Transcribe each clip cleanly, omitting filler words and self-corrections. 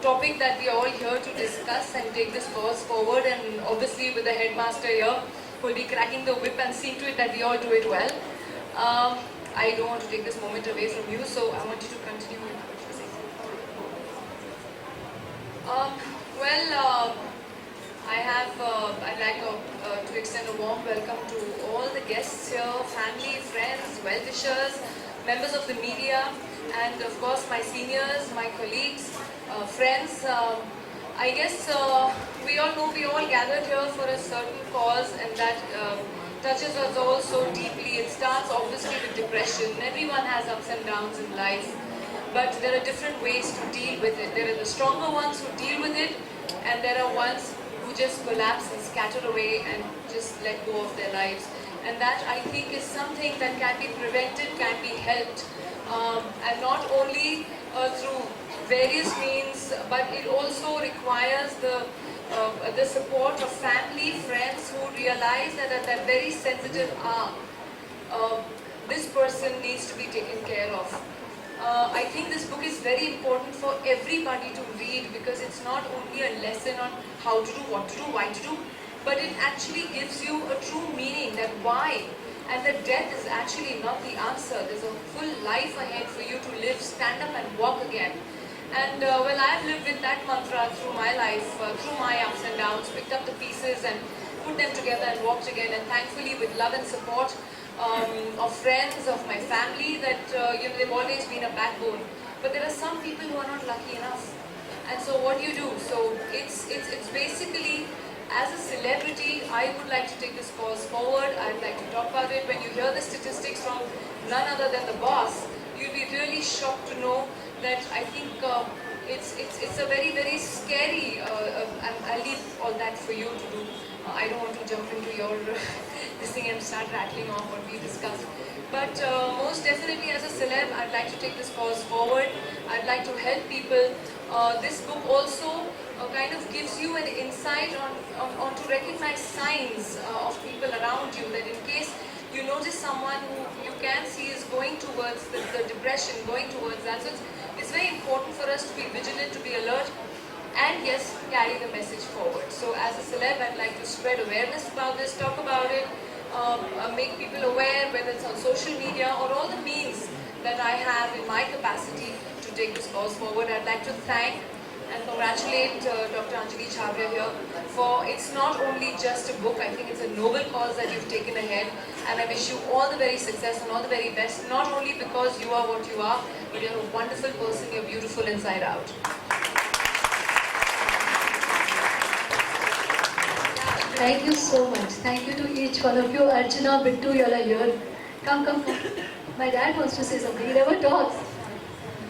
topic that we are all here to discuss and take this cause forward, and obviously with the headmaster here who will be cracking the whip and seeing to it that we all do it well. I don't want to take this moment away from you, so I want you to continue with what you're saying. I'd like to extend a warm welcome to all the guests here, family, friends, well-wishers, members of the media, and of course my seniors, my colleagues, friends. I guess we all know we all gathered here for a certain cause, and that touches us all so deeply. It starts obviously with depression. Everyone has ups and downs in life, but there are different ways to deal with it. There are the stronger ones who deal with it, and there are ones who just collapse and scatter away and just let go of their lives. And that, I think, is something that can be prevented, can be helped, and not only through various means, but it also requires the support of family, friends who realize that at that very sensitive hour, this person needs to be taken care of. I think this book is very important for everybody to read, because it's not only a lesson on how to do, what to do, why to do, but it actually gives you a true meaning that why, and that death is actually not the answer. There's a full life ahead for you to live, stand up and walk again. And well, I've lived with that mantra through my life, through my ups and downs, picked up the pieces and put them together and walked again. And thankfully, with love and support of friends, of my family, that they've always been a backbone. But there are some people who are not lucky enough. And so what do you do? So it's basically, as a celebrity, I would like to take this cause forward. I'd like to talk about it. When you hear the statistics from none other than the boss, you'll be really shocked to know that I think it's a very, very scary, and I'll leave all that for you to do. I don't want to jump into your this thing and start rattling off what we discussed. But most definitely, as a celeb, I'd like to take this cause forward. I'd like to help people. This book also kind of gives you an insight on to recognize signs of people around you, that in case you notice someone who you can see is going towards the depression, going towards that. So it's very important for us to be vigilant, to be alert, and yes, carry the message forward. So as a celeb, I'd like to spread awareness about this, talk about it, make people aware, whether it's on social media or all the means that I have in my capacity to take this cause forward. I'd like to thank and congratulate Dr. Anjali Chhabria here for, it's not only just a book, I think it's a noble cause that you've taken ahead, and I wish you all the very success and all the very best, not only because you are what you are, but you're a wonderful person, you're beautiful inside out. Thank you so much. Thank you to each one of you. Archana, Bittu, you are here. Come. My dad wants to say something. He never talks.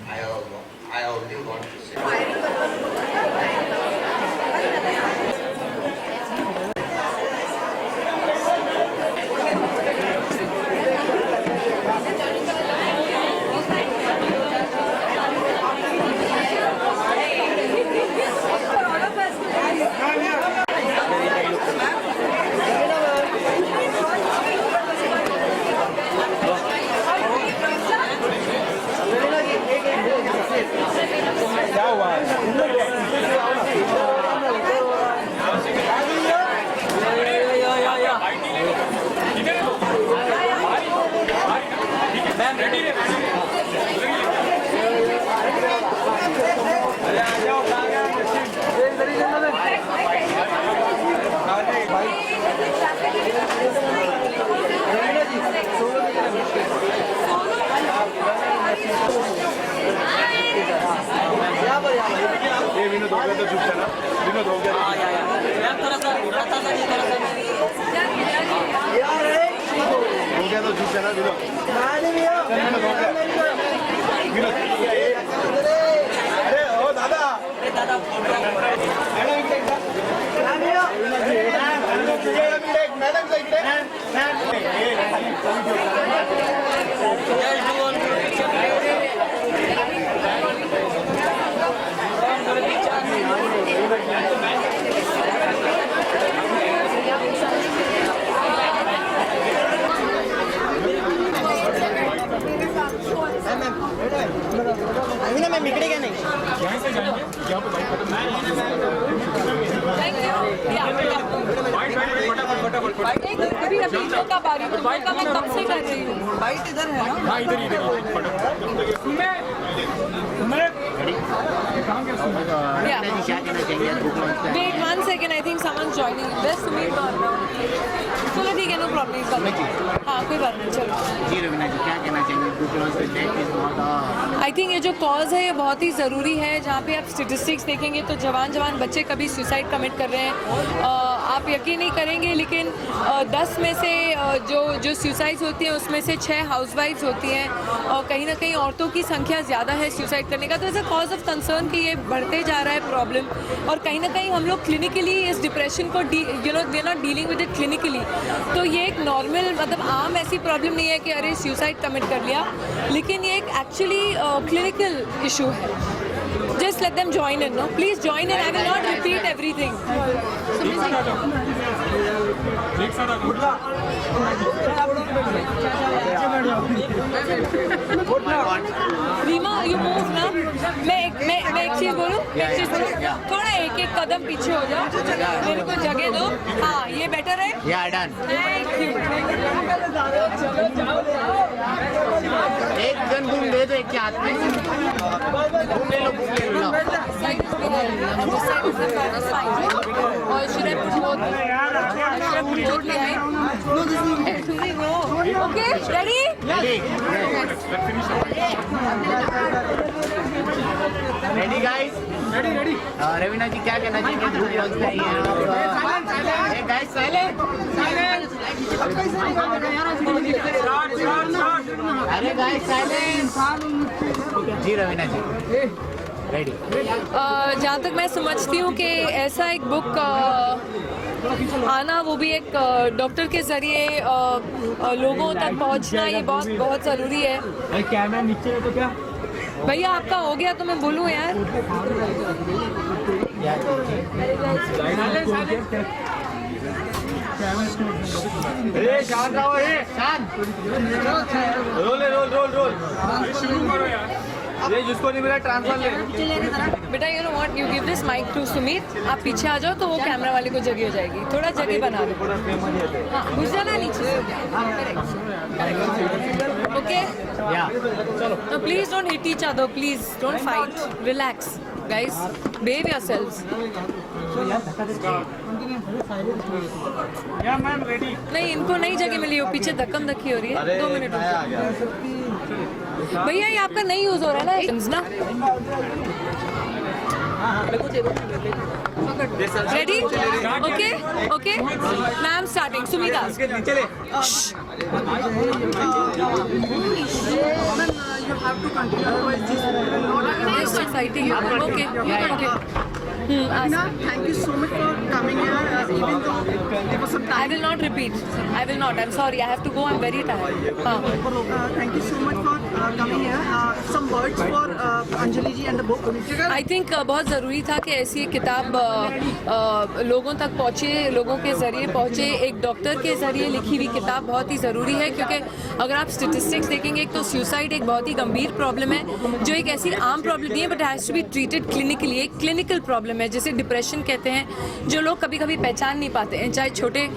I only want to say. क्या हुआ ma'am ready Vinod हो गया तो चुप था ना विनोद हो गया तो चुप था ना विनोद अरे ओ दादा मैडम अभी ना मैं इकडे क्या नहीं यहाँ से जाएंगे यहाँ पे Thank you. अभी जो का बारी तो का मैं कब से कर रही हूँ. बाइट इधर है ना? हाँ इधर इधर Yeah. Wait 1 second. I think someone's joining. There's Sumit or no? चलो ठीक है, no problem. हाँ कोई बात नहीं, चलो. जी रवीना जी क्या कहना चाहेंगे? बुक लॉन्च पे date is not I think ये जो कॉज है ये बहुत ही ज़रूरी है. जहाँ पे आप स्टेटिस्टिक्स देखेंगे तो जवान बच्चे कभी सुसाइड कमिट कर रहे हैं. आप यकीन नहीं करेंगे लेकिन 10 में से जो सुसाइड्स होती हैं उसमें से 6 हाउसवाइफ्स होती हैं. और कहीं ना कहीं औरतों की संख्या ज़्यादा है सुसाइड करने का. तो as a cause of concern कि ये बढ़ते जा रहा है प्रॉब्लम. और कहीं ना कहीं हम लोग क्लिनिकली इस डिप्रेशन को we are not dealing with it clinically. तो ये एक नॉर्मल मतलब आम ऐसी प्रॉब्लम नहीं है कि अरे सुसाइड कमिट कर लिया, लेकिन ये एक एक्चुअली क्लिनिकल इशू है. Just let them join in, no? Please join in. I will not repeat everything. Rima, you move ना. मैं एक चीज बोलूं. थोड़ा एक कदम पीछे हो जाओ. मेरे को जगह दो. हाँ, ये बेटर है. या डन. Thank you. एक जन घूम दे दो एक के हाथ में. घूम ले लो. Side is behind me, and this side is the front is fine, right? Or should I put both? Should I put both behind? No. Okay, ready? Ready guys. Ready. Raveena ji क्या कहना चाहेंगे? बुक लॉन्च पे आई है. Guys silent. अरे guys silent. जी Raveena ji ready. जहाँ तक मैं समझती हूँ कि ऐसा एक बुक आना, वो भी एक डॉक्टर के ज़रिए लोगों तक पहुँचना, ये बहुत ज़रूरी है. कैमरा नीचे है तो क्या? भैया आपका हो गया तो मैं बोलूँ यार. शांत रहो. शांत. रोल. शुरू करो यार. ये जिसको नहीं मिला ट्रांसफर ले. बेटा you know what, you give this mike to Sumit. आप पीछे आ जाओ तो वो कैमरा वाले को जगह हो जाएगी. थोड़ा जगह बना दो. हाँ घुस जाना नीचे. ओके. तो please don't hit each other. Please don't fight. Relax guys. Behave yourselves. या मैम रेडी. नहीं, इनको नई जगह मिली हो. पीछे धक्कम धक्की हो रही है. 2 मिनट भैया, ये आपका नहीं यूज हो रहा है ना. Ready? Okay. Ma'am starting. Sumita. You have to continue, otherwise this Still fighting. Okay. Thank you so much for coming here, even though there was some I time. will not repeat. I will not. I'm sorry. I have to go. I'm very tired. Thank you so much for coming here. Some words for Anjali ji and the book. I think बहुत ज़रूरी था कि ऐसी एक किताब लोगों तक पहुँचे, लोगों के ज़रिए पहुँचे. एक डॉक्टर के ज़रिए लिखी हुई किताब बहुत ही ज़रूरी है, क्योंकि अगर आप स्टेटिस्टिक्स देखेंगे तो सुसाइड एक बहुत ही गंभीर प्रॉब्लम है, जो एक ऐसी आम प्रॉब्लम नहीं है, but has to be treated clinically. एक क्लिनिकल प्रॉब्लम है, जैसे डिप्रेशन कहते हैं, जो लोग कभी कभी पहचान नहीं पाते हैं. चाहे छोटे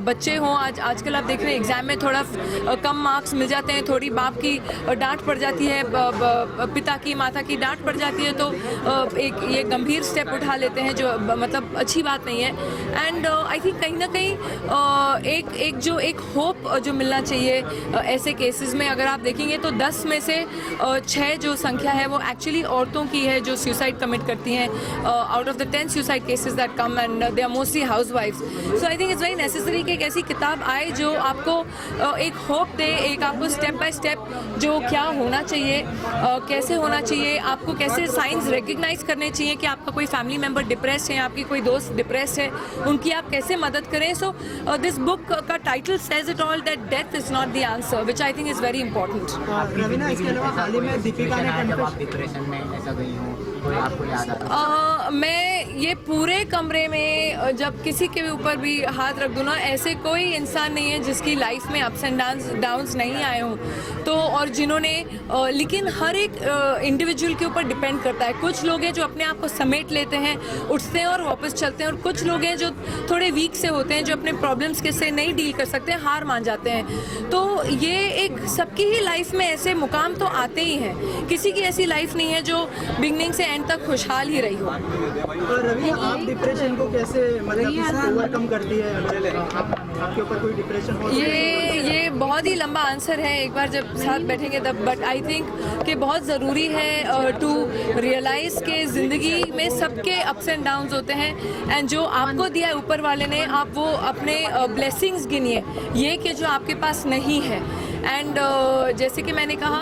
बच्चे हों. आजकल आप देख रहे हैं एग्ज़ाम में थोड़ा कम मार्क्स मिल जाते हैं, थोड़ी बाप की डांट पड़ जाती है, पिता की माता की डांट पड़ जाती है, तो एक ये गंभीर स्टेप उठा लेते हैं, जो मतलब अच्छी बात नहीं है. एंड आई थिंक कहीं ना कहीं एक होप जो मिलना चाहिए ऐसे केसेस में. अगर आप देखेंगे तो 10 में से 6 जो संख्या है वो एक्चुअली औरतों की है जो सुसाइड कमिट करती हैं. Out of the 10 suicide cases that come, and they are mostly हाउसवाइफ्स. So I think it's very necessary कि एक ऐसी किताब आए जो आपको एक होप दे, एक आपको स्टेप बाय स्टेप जो क्या होना चाहिए, कैसे होना चाहिए, आपको कैसे साइंस रिकग्नाइज करने चाहिए कि आपका कोई फैमिली मेम्बर डिप्रेस्ड है, आपकी कोई दोस्त डिप्रेस्ड है, उनकी आप कैसे मदद करें. सो दिस बुक का title says it all, that death is not the answer, which I think is very important. Raveena, इसके अलावा हाल ही में दीपिका ने जब आप डिप्रेशन में ऐसा गई हूँ कोई आपको याद आता है? मैं ये पूरे कमरे में जब किसी के ऊपर भी हाथ रख दूँ ना, ऐसे कोई इंसान नहीं है जिसकी लाइफ में अप्स एंड डाउन्स नहीं आए हों। तो और जिन्होंने लेकिन हर एक इंडिविजुअल के ऊपर डिपेंड करता है। कुछ लोग हैं जो अपने आप को समेट लेते हैं, उठते हैं और वापस चलते हैं, और कुछ लोग हैं जो थोड़े वीक से होते हैं, जो अपने प्रॉब्लम्स के से नहीं डील कर सकते हैं, हार मान जाते हैं। तो ये एक सबकी ही लाइफ में ऐसे मुकाम तो आते ही हैं। किसी की ऐसी लाइफ नहीं है जो बिगनिंग से एंड तक खुशहाल ही रही हो। रवि, आप डिप्रेशन को कैसे मतलब ओवरकम करती है? आपके ऊपर कोई डिप्रेशन हो? ये बहुत ही लंबा आंसर है, एक बार जब साथ बैठेंगे तब। बट आई थिंक कि बहुत ज़रूरी है टू रियलाइज़ के ज़िंदगी में सबके अप्स एंड डाउन्स होते हैं, एंड जो आपको दिया है ऊपर वाले ने, आप वो अपने ब्लेसिंग्स गिनिए, ये कि जो आपके पास नहीं है। एंड जैसे कि मैंने कहा,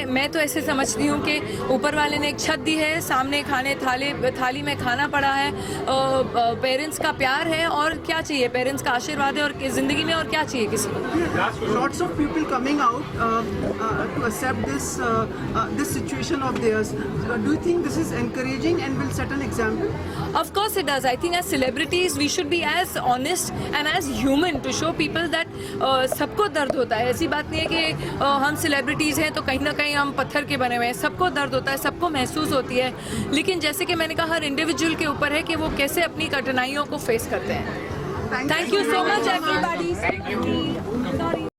मैं तो ऐसे समझती हूँ कि ऊपर वाले ने एक छत दी है, सामने थाली में खाना पड़ा है, पेरेंट्स का प्यार है, और क्या चाहिए? पेरेंट्स का आशीर्वाद है, और ज़िंदगी में और क्या चाहिए किसी को? Lots of people coming out to accept this situation of theirs. Do you think this is encouraging and will set an example? Of course it does. I think as celebrities we should be as honest and as human to show people that सबको दर्द होता है। ऐसी बात नहीं है कि हम सेलिब्रिटीज़ हैं तो कहीं ना कहीं हम पत्थर के बने हुए हैं। सबको दर्द होता है, सबको महसूस होती है, लेकिन जैसे कि मैंने कहा, हर इंडिविजुअल के ऊपर है कि वो कैसे अपनी कठिनाइयों को फेस करते हैं। Thank you so much everybody.